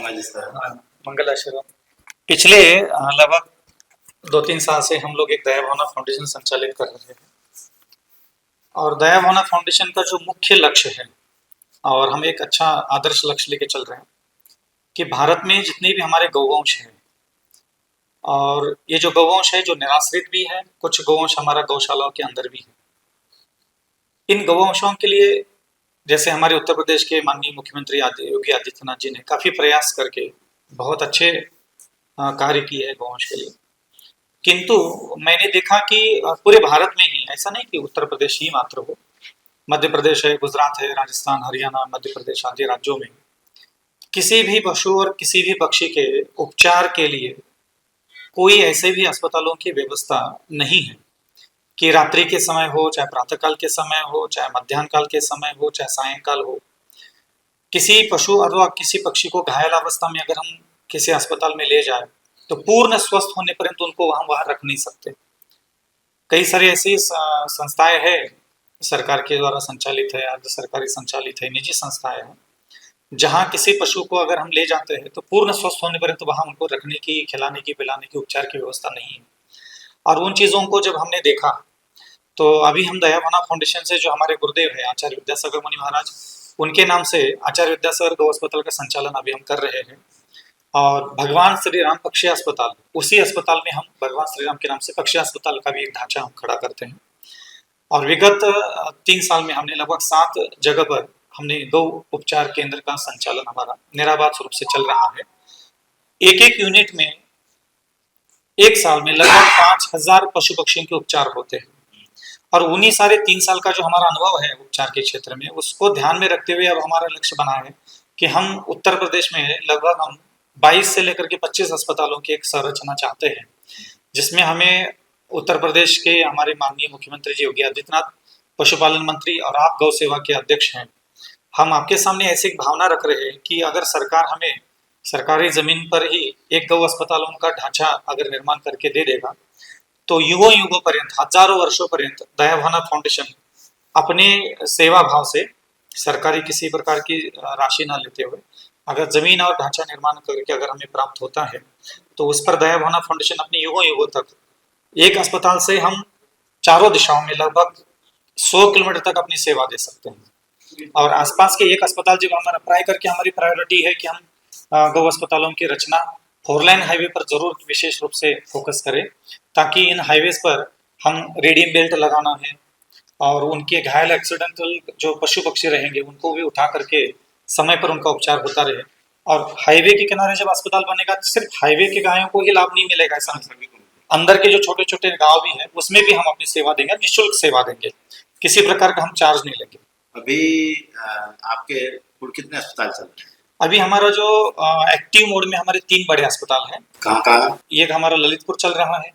हाँ, मंगलाचरण। पिछले लगभग 2-3 साल से हम लोग एक दया भावना फाउंडेशन संचालित कर रहे हैं और दया भावना फाउंडेशन का जो मुख्य लक्ष्य है और हम एक अच्छा आदर्श लक्ष्य लेके चल रहे हैं कि भारत में जितने भी हमारे गौवंश हैं और ये जो गौवंश है जो निराश्रित भी है, कुछ गौवंश हमारा गौशालाओं के अंदर भी है। इन गौवंशों के लिए जैसे हमारे उत्तर प्रदेश के माननीय मुख्यमंत्री योगी आदित्यनाथ जी ने काफ़ी प्रयास करके बहुत अच्छे कार्य किए हैं गौवंश के लिए। किंतु मैंने देखा कि पूरे भारत में ही, ऐसा नहीं कि उत्तर प्रदेश ही मात्र हो, मध्य प्रदेश है, गुजरात है, राजस्थान, हरियाणा, मध्य प्रदेश आदि राज्यों में किसी भी पशु और किसी भी पक्षी के उपचार के लिए कोई ऐसे भी अस्पतालों की व्यवस्था नहीं है कि रात्रि के समय हो, चाहे प्रातःकाल के समय हो, चाहे मध्याह्न काल के समय हो, चाहे सायंकाल हो, किसी पशु अथवा किसी पक्षी को घायल अवस्था में अगर हम किसी अस्पताल में ले जाए तो पूर्ण स्वस्थ होने पर्यंत उनको हम वहां रख नहीं सकते। कई सारी ऐसी संस्थाएं हैं, सरकार के द्वारा संचालित है, अर्ध सरकारी संचालित है, निजी संस्थाएं हैं, जहां किसी पशु को अगर हम ले जाते हैं तो पूर्ण स्वस्थ होने पर्यंत वहां उनको रखने की, खिलाने की, पिलाने की, उपचार की व्यवस्था नहीं है। और उन चीजों को जब हमने देखा तो अभी हम दया भावना फाउंडेशन से जो हमारे गुरुदेव है आचार्य विद्यासागर मुनि महाराज, उनके नाम से आचार्य विद्यासागर गौ अस्पताल का संचालन अभी हम कर रहे हैं। और भगवान श्री राम पक्षी अस्पताल, उसी अस्पताल में हम भगवान श्री राम के नाम से पक्षी अस्पताल का भी एक ढांचा हम खड़ा करते हैं। और विगत 3 साल में हमने लगभग 7 जगह पर हमने गौ उपचार केंद्र का संचालन हमारा निराबाध रूप से चल रहा है। एक एक यूनिट में एक साल में लगभग 5000 पशु पक्षियों के उपचार होते हैं। और उन्हीं सारे 3 साल का जो हमारा अनुभव है उपचार के क्षेत्र में, उसको ध्यान में रखते हुए अब हमारा लक्ष्य बना है कि हम उत्तर प्रदेश में लगभग हम 22 से लेकर के 25 अस्पतालों की एक संरचना चाहते हैं, जिसमें हमें उत्तर प्रदेश के हमारे माननीय मुख्यमंत्री जी योगी आदित्यनाथ, पशुपालन मंत्री और आप गौ सेवा के अध्यक्ष हैं, हम आपके सामने ऐसी एक भावना रख रहे हैं कि अगर सरकार हमें सरकारी जमीन पर ही एक गौ अस्पतालों का ढांचा अगर निर्माण करके दे देगा तो युगों युगों पर्यंत, हजारों वर्षों पर्यंत दया भावना फाउंडेशन अपने सेवा भाव से सरकारी किसी प्रकार की राशि ना लेते हुए अगर जमीन और ढांचा निर्माण करके अगर हमें प्राप्त होता है तो उस पर दया भावना फाउंडेशन अपनी युगों युगों तक एक अस्पताल से हम चारों दिशाओं में लगभग 100 किलोमीटर तक अपनी सेवा दे सकते हैं। और आसपास के एक अस्पताल जब हमारा प्राय करके हमारी प्रायोरिटी है कि हम गौ अस्पतालों की रचना 4 लाइन हाईवे पर जरूर विशेष रूप से फोकस करें, ताकि इन हाईवेज पर हम रेडियम बेल्ट लगाना है और उनके घायल एक्सीडेंटल जो पशु पक्षी रहेंगे उनको भी उठा करके समय पर उनका उपचार होता रहे। और हाईवे के किनारे जब अस्पताल बनेगा तो सिर्फ हाईवे के गायों को ही लाभ नहीं मिलेगा, ऐसा नहीं, अंदर के जो छोटे छोटे गांव भी हैं उसमें भी हम अपनी सेवा देंगे, निःशुल्क सेवा देंगे, किसी प्रकार का हम चार्ज नहीं लेंगे। अभी आपके कुल कितने अस्पताल चल रहे हैं? अभी हमारा जो एक्टिव मोड में हमारे 3 बड़े अस्पताल हैं। कहाँ कहाँ? एक हमारा ललितपुर चल रहा है,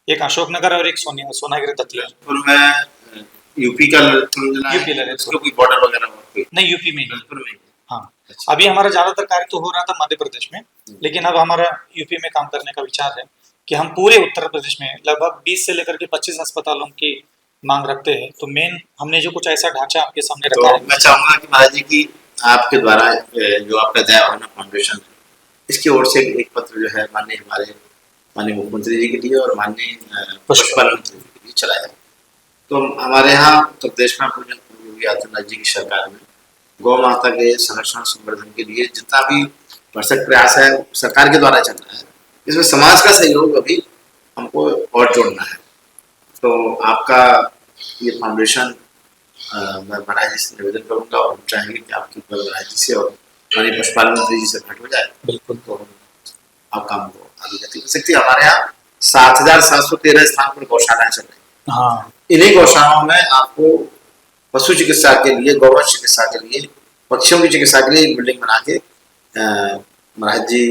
एक अशोकनगर और एक सोनागिरी दतिया। ललितपुर में यूपी का यूपी ललितपुर, कोई बॉर्डर वगैरह नहीं यूपी में ही। ललितपुर में? हाँ, अभी हमारा ज्यादातर कार्य तो हो रहा था मध्य प्रदेश में, लेकिन अब हमारा यूपी में काम करने का विचार है कि हम पूरे उत्तर प्रदेश में लगभग 20 से लेकर के 25 अस्पतालों की मांग रखते हैं। तो मेन हमने जो कुछ ऐसा ढांचा आपके सामने रखा है। मैं चाहूंगा कि महाराज जी की आपके द्वारा जो आपका दया भावना फाउंडेशन इसकी ओर से एक पत्र जो है माननीय मुख्यमंत्री जी के लिए और माननीय पशुपालन मंत्री जी के लिए चला जाए। तो हमारे यहाँ उत्तर प्रदेश में योगी आदित्यनाथ जी की सरकार में गौ माता के संरक्षण संवर्धन के लिए जितना भी भरसक प्रयास है सरकार के द्वारा चल रहा है, इसमें समाज का सहयोग अभी हमको और जोड़ना है। तो आपका ये फाउंडेशन मैं महाराज जी से निवेदन करूंगा और चाहेंगे कि आपकी महाराज जी से और हमारे पशुपालन मंत्री जी से भेंट हो जाए। बिल्कुल, तो आप काम को आगे गति कर सकते हैं। हमारे यहाँ 7713 स्थान पर गौशालाएं चल रही हैं। हाँ, इन्हीं गौशालाओं में आपको पशु चिकित्सा के लिए, गौवंश चिकित्सा के लिए, पक्षियों की चिकित्सा के लिए एक बिल्डिंग बना के महाराज जी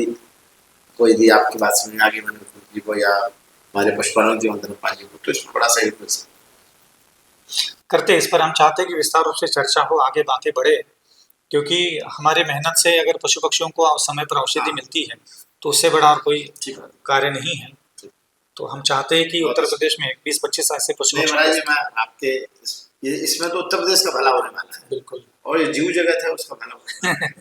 को यदि आपकी बात समझ में आ गई जी को या हमारे पशुपालन मंत्री वंदना जी को, तो इसमें बड़ा सहयोग कर सकते करते। इस पर हम चाहते हैं कि विस्तार रूप से चर्चा हो, आगे बातें बढ़े, क्योंकि हमारे मेहनत से अगर पशु पक्षियों को समय पर औषधि मिलती है तो उससे बड़ा और कोई कार्य नहीं है। तो हम चाहते हैं कि उत्तर प्रदेश में 20-25 ऐसे पशु महाराज जी मैं आपके इसमें तो उत्तर प्रदेश का भला होने वाला है। बिल्कुल, और ये जीव जगत है उसका भला होने वाला है।